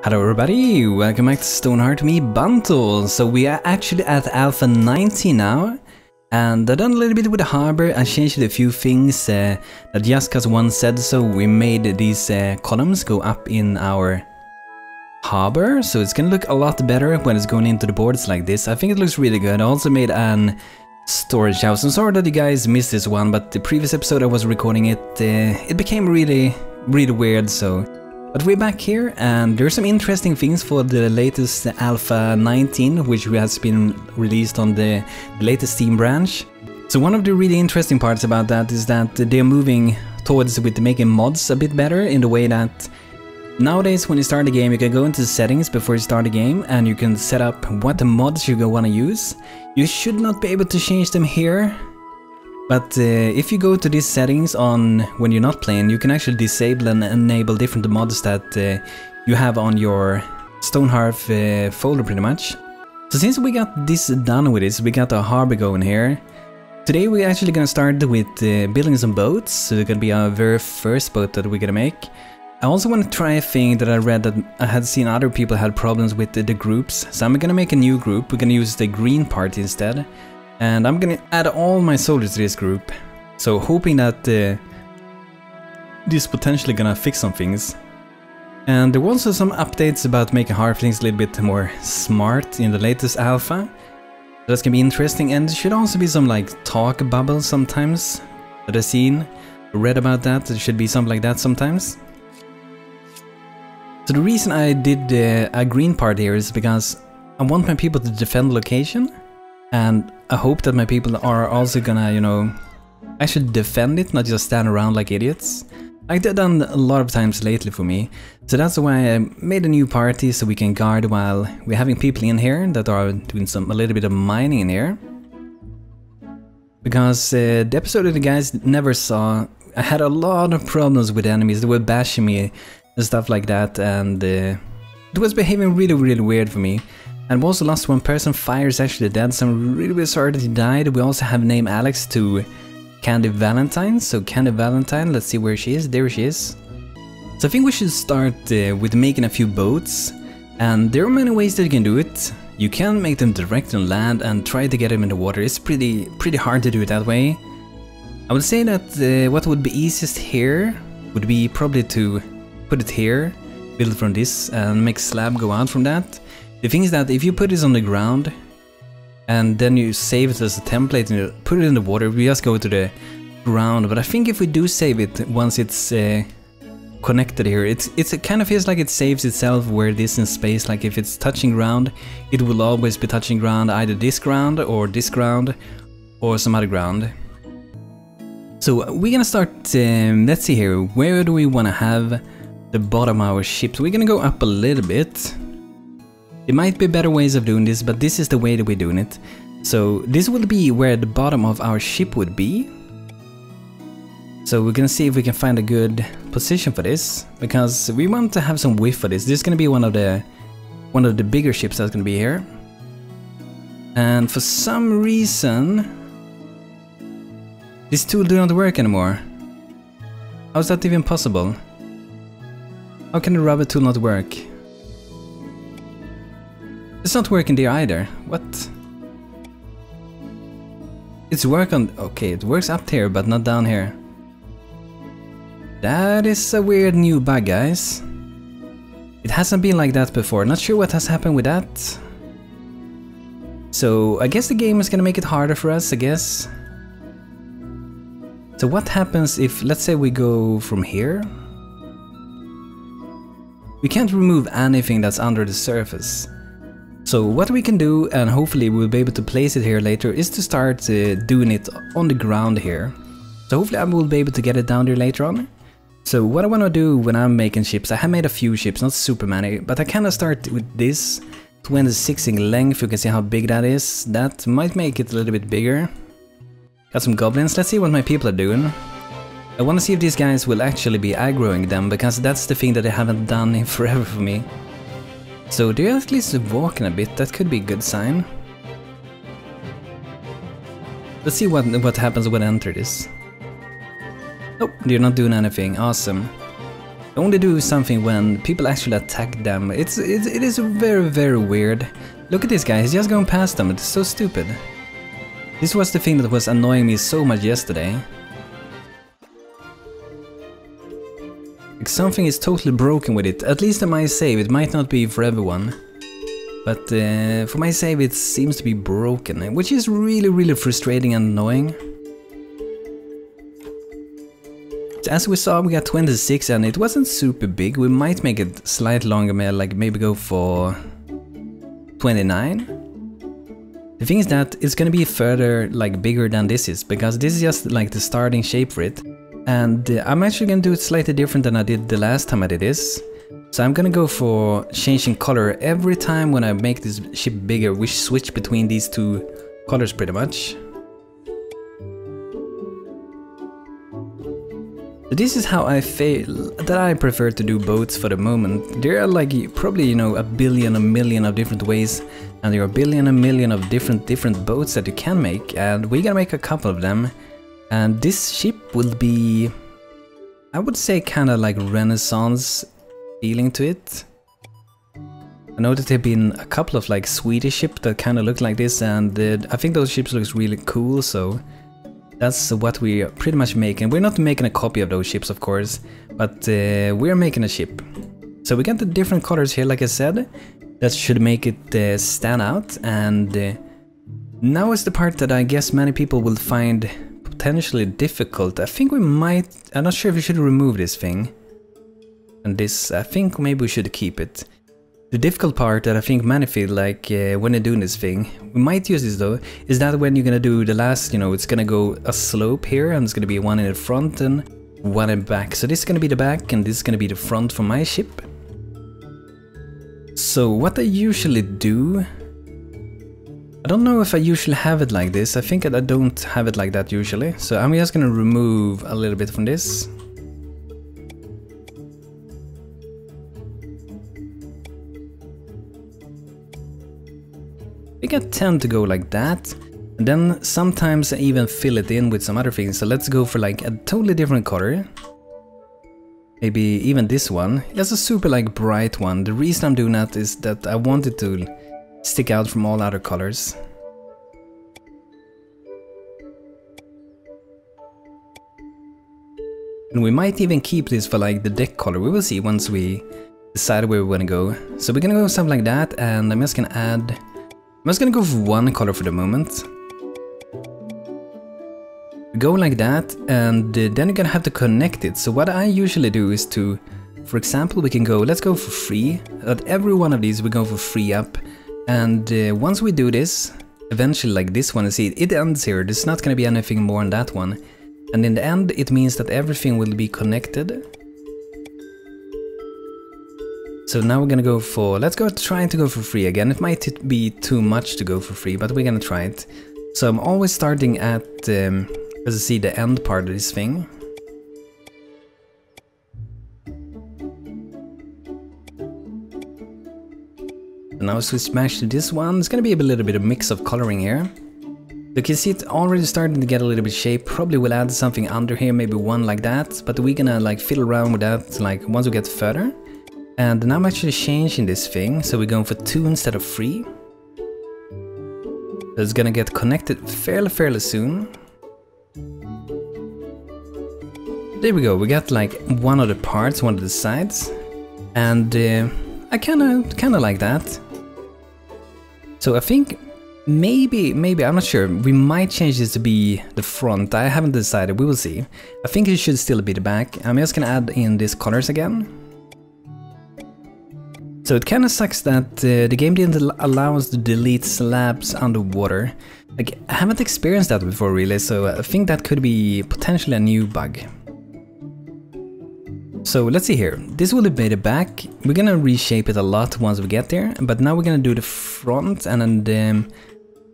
Hello everybody, welcome back to Stonehearth, me Banto. So we are actually at Alpha 19 now, and I've done a little bit with the harbor. I changed a few things that just cause one said so. We made these columns go up in our harbor, so it's gonna look a lot better when it's going into the boards like this. I think it looks really good. I also made an storage house. I'm sorry that you guys missed this one, but the previous episode I was recording it, it became really weird, so... But we're back here, and there's some interesting things for the latest Alpha 19, which has been released on the latest Steam branch. So one of the really interesting parts about that is that they're moving towards with making mods a bit better, in the way that nowadays when you start the game you can go into the settings before you start the game and you can set up what the mods you want to use. You should not be able to change them here. But if you go to these settings on when you're not playing, you can actually disable and enable different mods that you have on your StoneHearth folder pretty much. So since we got this done with this, we got our harbor going here. Today we're actually gonna start with building some boats, so it's gonna be our very first boat that we're gonna make. I also want to try a thing that I read that I had seen other people had problems with the groups, so I'm gonna make a new group. We're gonna use the green part instead. And I'm gonna add all my soldiers to this group, so hoping that this potentially gonna fix some things. And there were also some updates about making halflings a little bit more smart in the latest alpha. So that's gonna be interesting, and there should also be some like talk bubbles sometimes that I've seen, read about that. There should be something like that sometimes. So the reason I did a green part here is because I want my people to defend the location. And I hope that my people are also gonna, you know, actually defend it, not just stand around like idiots. Like they've done a lot of times lately for me. So that's why I made a new party, so we can guard while we're having people in here that are doing a little bit of mining in here. Because the episode that the guys never saw, I had a lot of problems with enemies. They were bashing me and stuff like that, and it was behaving really weird for me. And we also lost one person. Fire is actually dead, so I'm really sorry that he died. We also have named Alex to Candy Valentine. So Candy Valentine, let's see where she is. There she is. So I think we should start with making a few boats. And there are many ways that you can do it. You can make them direct on land and try to get them in the water. It's pretty hard to do it that way. I would say that what would be easiest here would be probably to put it here, build it from this, and make slab go out from that. The thing is that if you put this on the ground and then you save it as a template and you put it in the water, we just go to the ground. But I think if we do save it once it's connected here, it kind of feels like it saves itself where it is in space. Like if it's touching ground, it will always be touching ground, either this ground or some other ground. So we're gonna start, let's see here, where do we want to have the bottom of our ship? So we're gonna go up a little bit. There might be better ways of doing this, but this is the way that we're doing it. So this will be where the bottom of our ship would be. So we're gonna see if we can find a good position for this, because we want to have some width for this. This is gonna be one of the bigger ships that's gonna be here. And for some reason, this tool do not work anymore. How is that even possible? How can the rubber tool not work? It's not working there either. What? It's okay, it works up here, but not down here. That is a weird new bug, guys. It hasn't been like that before. Not sure what has happened with that. So I guess the game is gonna make it harder for us, I guess. So what happens if, let's say we go from here? We can't remove anything that's under the surface. So what we can do, and hopefully we'll be able to place it here later, is to start doing it on the ground here. So hopefully I will be able to get it down there later on. So what I want to do when I'm making ships, I have made a few ships, not super many, but I kind of start with this 26 in length. You can see how big that is. That might make it a little bit bigger. Got some goblins. Let's see what my people are doing. I want to see if these guys will actually be aggroing them, because that's the thing that they haven't done in forever for me. So they're at least walking a bit. That could be a good sign. Let's see what happens when I enter this. Nope, they're not doing anything. Awesome. only do something when people actually attack them. It is very, very weird. Look at this guy, he's just going past them, it's so stupid. This was the thing that was annoying me so much yesterday. Like something is totally broken with it, at least on my save. It might not be for everyone. But for my save it seems to be broken, which is really, really frustrating and annoying. As we saw, we got 26 and it wasn't super big. We might make it slightly longer, like maybe go for 29. The thing is that it's gonna be further like bigger than this is, because this is just like the starting shape for it. And I'm actually gonna do it slightly different than I did the last time I did this. So I'm gonna go for changing color every time when I make this ship bigger. We switch between these two colors pretty much. So this is how I prefer to do boats for the moment. There are like probably, you know, a million of different ways, and there are a million of different boats that you can make, and we're gonna make a couple of them. And this ship will be, I would say, kind of like Renaissance feeling to it. I know that there have been a couple of like Swedish ships that kind of look like this, and I think those ships looks really cool, so that's what we are pretty much making. We're not making a copy of those ships, of course, but we're making a ship. So we got the different colors here, like I said, that should make it stand out, and now is the part that I guess many people will find potentially difficult. I think we might, I'm not sure if we should remove this thing. And this, I think maybe we should keep it. The difficult part that I think many feel like when they're doing this thing, we might use this though, is that when you're gonna do the last, you know, it's gonna go a slope here, and it's gonna be one in the front and one in the back. So this is gonna be the back and this is gonna be the front for my ship. So what I usually do, I don't know if I usually have it like this. I think I don't have it like that usually. So I'm just gonna remove a little bit from this. I think I tend to go like that, and then sometimes I even fill it in with some other things. So let's go for like a totally different color. Maybe even this one. It's a super like bright one. The reason I'm doing that is that I want it to stick out from all other colors. And we might even keep this for like the deck color. We will see once we decide where we want to go. So we're gonna go something like that, and I'm just gonna go for one color for the moment. Go like that, and then you're gonna have to connect it. So what I usually do is to, for example, we can go, let's go for free. At every one of these we go for free up. And once we do this, eventually like this one, see it ends here. There's not gonna be anything more on that one. And in the end it means that everything will be connected. So now we're gonna go for, let's go trying to go for free again. It might be too much to go for free, but we're gonna try it. So I'm always starting at, as you see, the end part of this thing. And now we switch to this one. It's gonna be a little bit of mix of coloring here. You can see it already starting to get a little bit shape. Probably we'll add something under here, maybe one like that. But we're gonna like fiddle around with that like once we get further. And now I'm actually changing this thing, so we're going for 2 instead of 3. It's gonna get connected fairly soon. There we go, we got like one of the parts, one of the sides. And I kinda like that. So I think maybe, I'm not sure, we might change this to be the front. I haven't decided, we will see. I think it should still be the back. I'm just gonna add in these colors again. So it kinda sucks that the game didn't allow us to delete slabs underwater. Like, I haven't experienced that before really, so I think that could be potentially a new bug. So let's see here, this will be the back. We're gonna reshape it a lot once we get there, but now we're gonna do the front, and then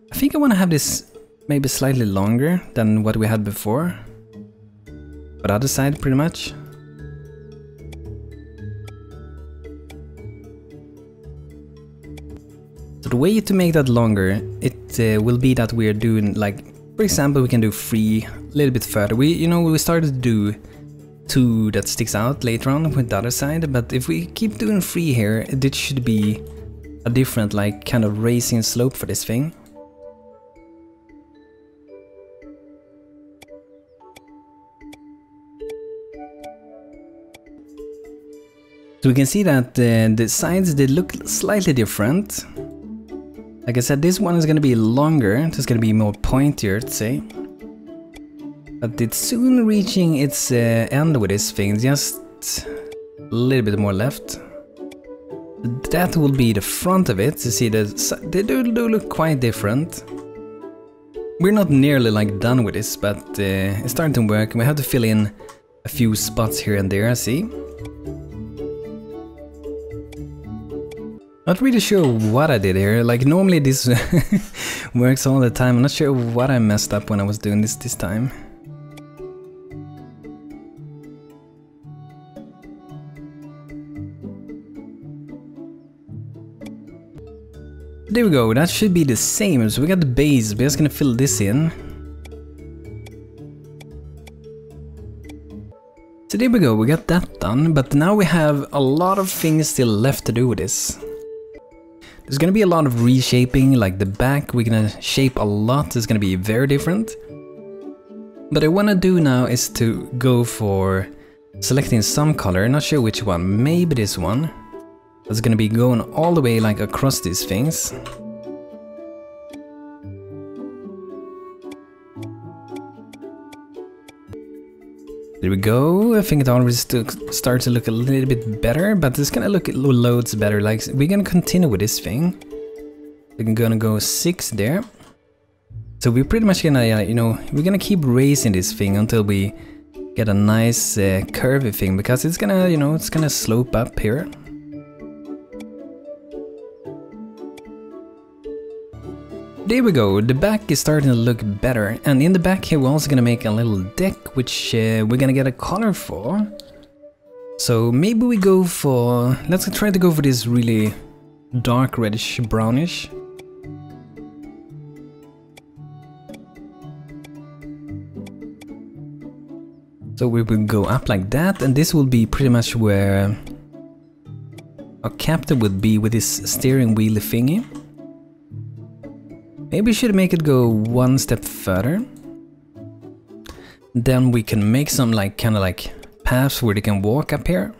I think I wanna have this maybe slightly longer than what we had before. But other side pretty much. So the way to make that longer, it will be that we're doing like, for example, we can do 3 a little bit further. We started to do 2 that sticks out later on with the other side, but if we keep doing 3 here, it should be a different, like, kind of raising slope for this thing. So we can see that the sides, they look slightly different. Like I said, this one is going to be longer, it's going to be more pointier, to say. But it's soon reaching its end with this thing, just a little bit more left. That will be the front of it. You see, they do look quite different. We're not nearly like done with this, but it's starting to work. We have to fill in a few spots here and there, see? Not really sure what I did here, like normally this works all the time. I'm not sure what I messed up when I was doing this time. There we go, that should be the same. So we got the base, we're just gonna fill this in. So there we go, we got that done, but now we have a lot of things still left to do with this. There's gonna be a lot of reshaping, like the back we're gonna shape a lot, it's gonna be very different. What I wanna do now is to go for selecting some color, not sure which one, maybe this one. It's gonna be going all the way like across these things. There we go, I think it already starts to look a little bit better, but it's gonna look loads better. Like, we're gonna continue with this thing. We're gonna go 6 there. So we're pretty much gonna, you know, we're gonna keep raising this thing until we get a nice curvy thing, because it's gonna, you know, it's gonna slope up here. There we go, the back is starting to look better, and in the back here we're also gonna make a little deck, which we're gonna get a color for. So maybe we go for, let's try to go for this really dark reddish brownish. So we will go up like that, and this will be pretty much where our captain would be with this steering wheel thingy. Maybe we should make it go one step further. Then we can make some like kind of like paths where they can walk up here.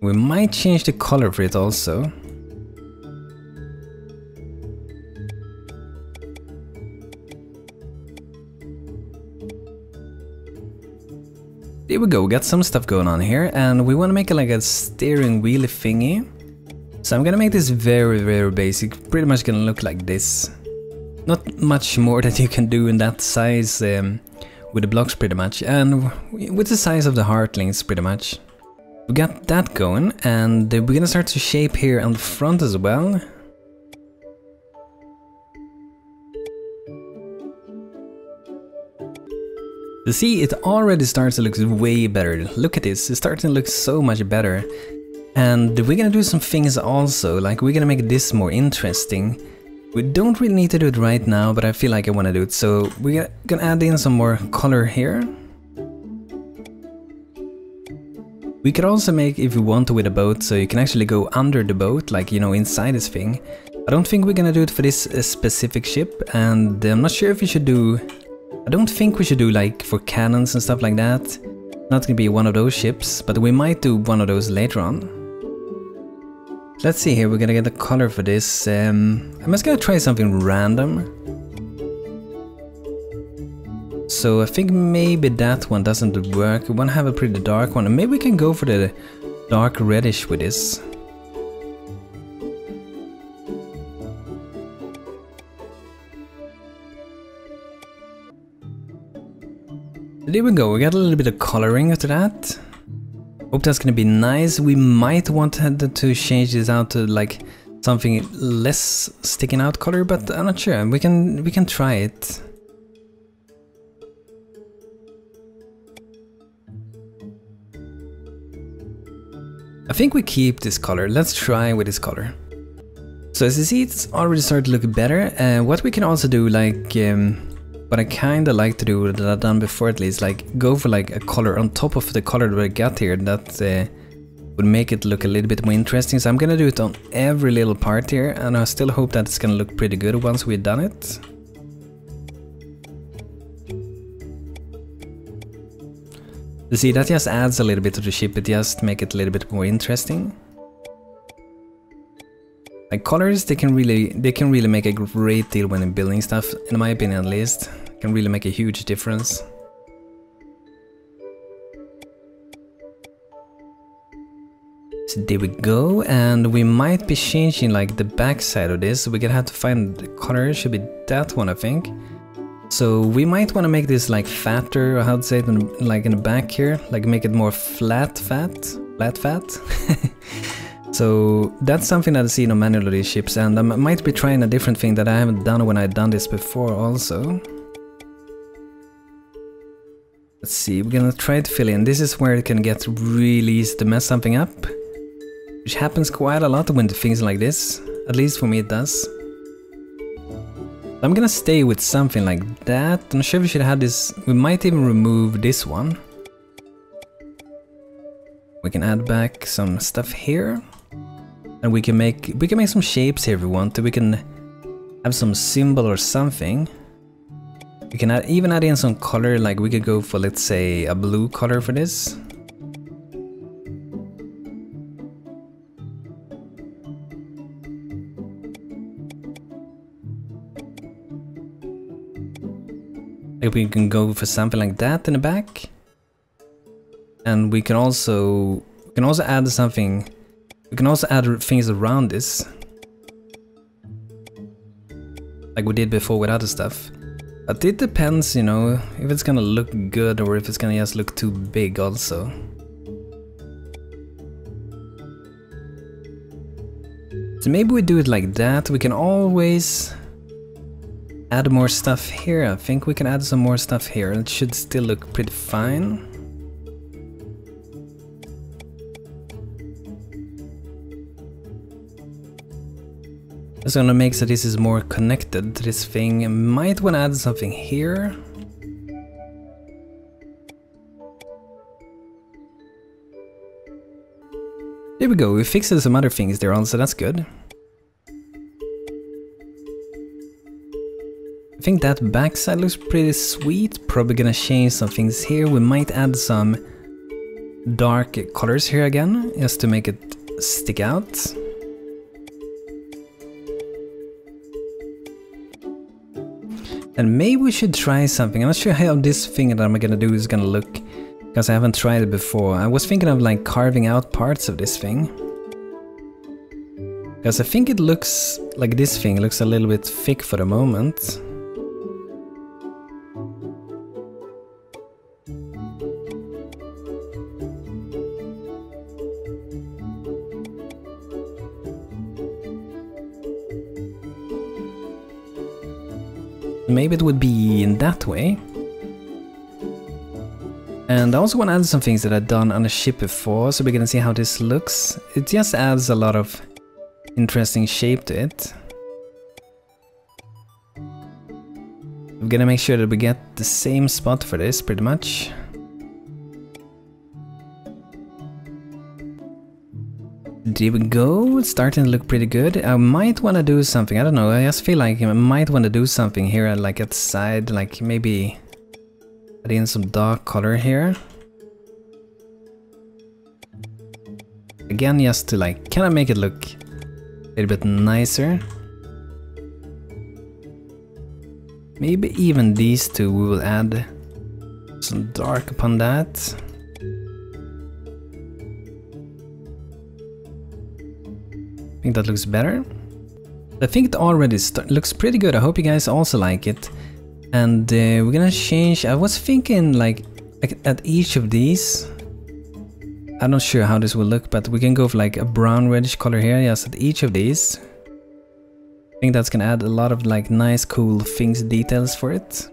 We might change the color for it also. There we go, we got some stuff going on here, and we want to make it like a steering wheel thingy. So I'm gonna make this very, very basic, pretty much gonna look like this. Not much more that you can do in that size with the blocks pretty much, and with the size of the heartlings pretty much. We got that going, and we're gonna start to shape here on the front as well. You see, it already starts to look way better. Look at this, it's starting to look so much better. And we're gonna do some things also, like we're gonna make this more interesting. We don't really need to do it right now, but I feel like I wanna do it, so we're gonna add in some more color here. We could also make, if we want to, with a boat, so you can actually go under the boat, like, you know, inside this thing. I don't think we're gonna do it for this specific ship, and I'm not sure if we should do... I don't think we should do like for cannons and stuff like that. Not gonna be one of those ships, but we might do one of those later on. Let's see here, we're gonna get the color for this. I'm just gonna try something random. So I think maybe that one doesn't work. We wanna have a pretty dark one, and maybe we can go for the dark reddish with this. There we go, we got a little bit of coloring after that. Hope that's gonna be nice. We might want to change this out to like something less sticking out color, but I'm not sure. We can try it. I think we keep this color. Let's try with this color. So as you see, it's already started to look better. What we can also do, like What I kinda like to do, that I've done before at least, like go for like a color on top of the color that I got here that would make it look a little bit more interesting. So I'm gonna do it on every little part here, and I still hope that it's gonna look pretty good once we've done it. You see, that just adds a little bit to the ship, it just makes it a little bit more interesting. Like colors, they can really make a great deal when building stuff, in my opinion at least. Can really make a huge difference. So there we go, and we might be changing like the back side of this, so we're gonna have to find the color, should be that one I think. So we might want to make this like fatter, or how to say it, like in the back here, like make it more flat fat. So that's something that I see on manual of these ships, and I might be trying a different thing that I haven't done when I've done this before also. Let's see, we're gonna try to fill in. This is where it can get really easy to mess something up, which happens quite a lot when do things like this. At least for me it does. I'm gonna stay with something like that. I'm sure we should have this. We might even remove this one. We can add back some stuff here, and we can make some shapes here if we want to. We can have some symbol or something. We can even add in some color. Like we could go for, let's say, a blue color for this. Like we can go for something like that in the back, and we can also add something. We can also add things around this, like we did before with other stuff. But it depends, you know, if it's gonna look good or if it's gonna just look too big also. So maybe we do it like that. We can always add more stuff here. I think we can add some more stuff here. It should still look pretty fine. Just gonna make so this is more connected to this thing. I might want to add something here. There we go, we fixed some other things there also, that's good. I think that backside looks pretty sweet. Probably gonna change some things here. We might add some dark colors here again, just to make it stick out. And maybe we should try something. I'm not sure how this thing that I'm gonna do is gonna look, because I haven't tried it before. I was thinking of like carving out parts of this thing, because I think it looks like this thing looks a little bit thick for the moment. Maybe it would be in that way. And I also want to add some things that I've done on a ship before, so we're gonna see how this looks. It just adds a lot of interesting shape to it. I'm gonna make sure that we get the same spot for this, pretty much. There we go, it's starting to look pretty good. I might want to do something, I don't know, I just feel like I might want to do something here, like at the side, like maybe add in some dark color here. Again, just to like kind of make it look a little bit nicer. Maybe even these two, we will add some dark upon that. I think that looks better. I think it already looks pretty good. I hope you guys also like it. And we're gonna change. I was thinking like at each of these. I'm not sure how this will look, but we can go for like a brown reddish color here. Yes, at each of these. I think that's gonna add a lot of like nice, cool things, details for it.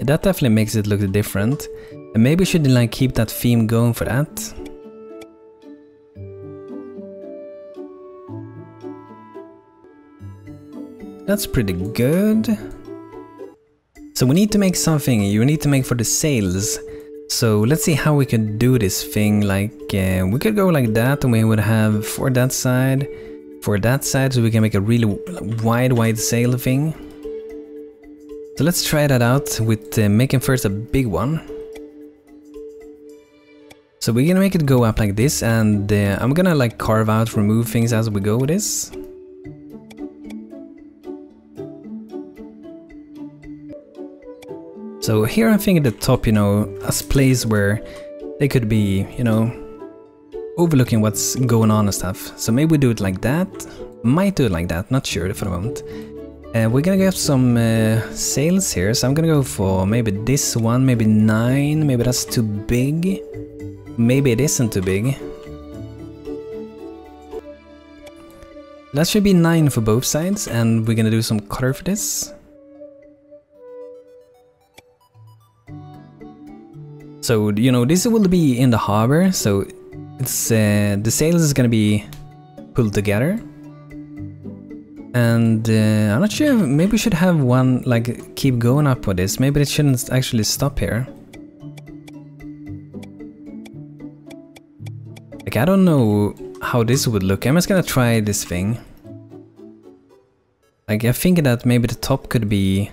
That definitely makes it look different. And maybe we should like keep that theme going for that. That's pretty good. So we need to make something, you need to make for the sails. So let's see how we could do this thing, like we could go like that and we would have for that side so we can make a really wide sail thing. So let's try that out with making first a big one. So we're gonna make it go up like this, and I'm gonna like carve out, remove things as we go with this. So here I'm thinking the top, you know, as a place where they could be, you know, overlooking what's going on and stuff. So maybe we do it like that. Might do it like that, not sure for the moment. We're gonna get some sails here, so I'm gonna go for maybe this one, maybe 9, maybe that's too big. Maybe it isn't too big. That should be 9 for both sides, and we're gonna do some color for this. So, you know, this will be in the harbor, so it's the sails is gonna be pulled together. And I'm not sure, maybe we should have one, like, keep going up with this. Maybe it shouldn't actually stop here. Like, I don't know how this would look. I'm just gonna try this thing. Like, I think that maybe the top could be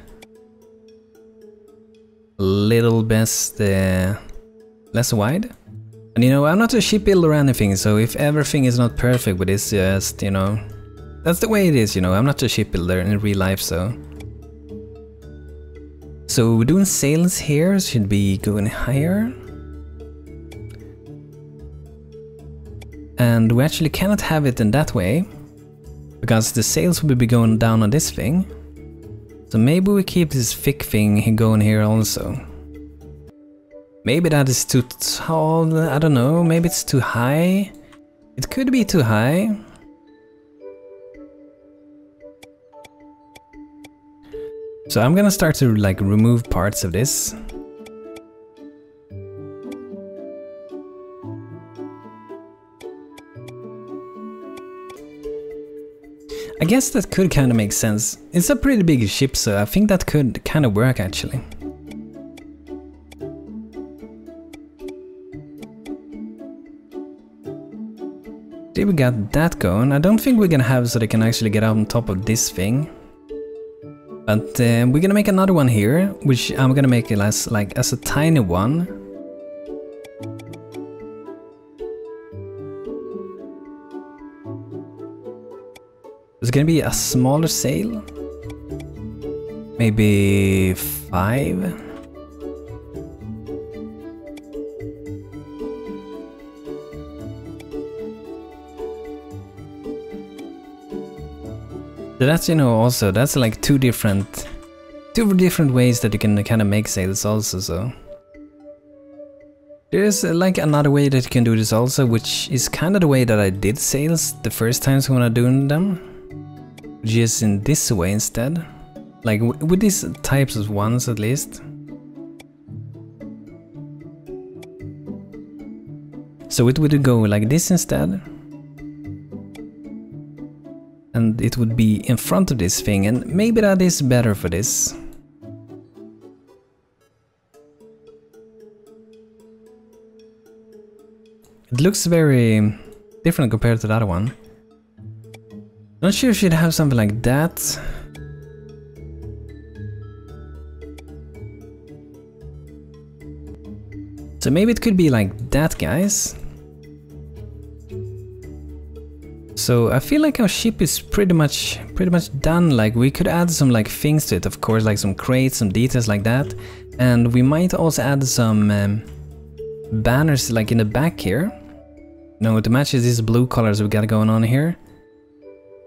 a little bit less wide. And you know, I'm not a shipbuilder or anything, so if everything is not perfect with this, just, you know, that's the way it is, you know. I'm not a shipbuilder in real life, so. So we're doing sails here, should be going higher. And we actually cannot have it in that way, because the sails will be going down on this thing. So maybe we keep this thick thing going here also. Maybe that is too tall, I don't know, maybe it's too high. It could be too high. So I'm gonna start to like remove parts of this. I guess that could kind of make sense. It's a pretty big ship, so I think that could kind of work actually. There we got that going. I don't think we're gonna have so they can actually get out on top of this thing. But we're gonna make another one here, which I'm gonna make it as a tiny one. It's gonna be a smaller sail. Maybe 5. So that's, you know, also, that's like two different ways that you can kind of make sails also, so. There's like another way that you can do this also, which is kind of the way that I did sails the first times when I doing them. Which is in this way instead. Like with these types of ones at least. So it would go like this instead. And it would be in front of this thing, and maybe that is better for this. It looks very different compared to the other one. Not sure if you'd have something like that. So maybe it could be like that, guys. So I feel like our ship is pretty much done. Like we could add some like things to it, of course, like some crates, some details like that. And we might also add some banners like in the back here. No, to match these blue colors we got going on here.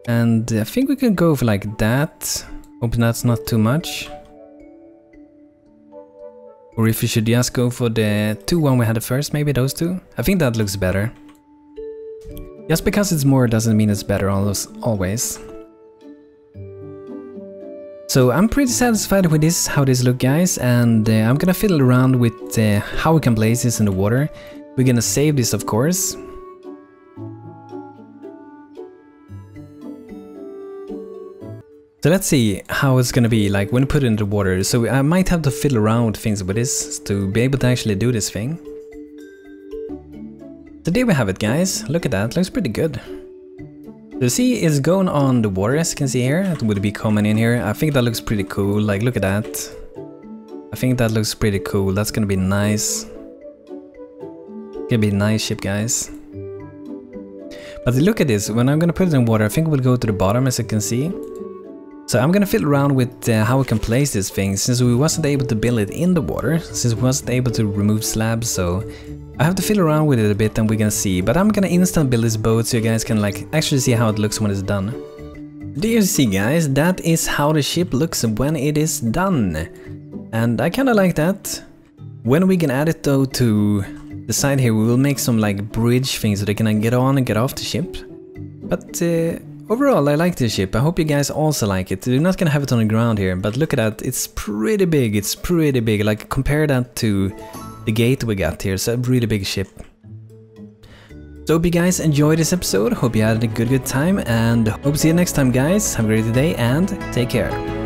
And I think we could go for like that. Hope that's not too much. Or if we should just go for the one we had at first, maybe those two. I think that looks better. Just because it's more doesn't mean it's better always. So I'm pretty satisfied with this, how this looks, guys, and I'm gonna fiddle around with how we can place this in the water. We're gonna save this, of course. So let's see how it's gonna be like when put in the water. So I might have to fiddle around with things with this to be able to actually do this thing. So there we have it, guys. Look at that, looks pretty good. So see, it's going on the water, as you can see here. It would be coming in here. I think that looks pretty cool. Like, look at that. I think that looks pretty cool. That's gonna be nice. Gonna be a nice ship, guys. But look at this. When I'm gonna put it in water, I think it will go to the bottom, as you can see. So I'm gonna fiddle around with how we can place this thing, since we wasn't able to build it in the water, since we wasn't able to remove slabs, so I have to fiddle around with it a bit and we're gonna see. But I'm gonna instant build this boat so you guys can like actually see how it looks when it's done. Do you see, guys? That is how the ship looks when it is done. And I kinda like that. When we can add it though to the side here, we will make some like bridge things so they can get on and get off the ship. But overall, I like this ship. I hope you guys also like it. We're not gonna have it on the ground here, but look at that. It's pretty big. It's pretty big. Like, compare that to the gate we got here. It's a really big ship. So hope you guys enjoyed this episode. Hope you had a good time, and hope to see you next time, guys. Have a great day and take care.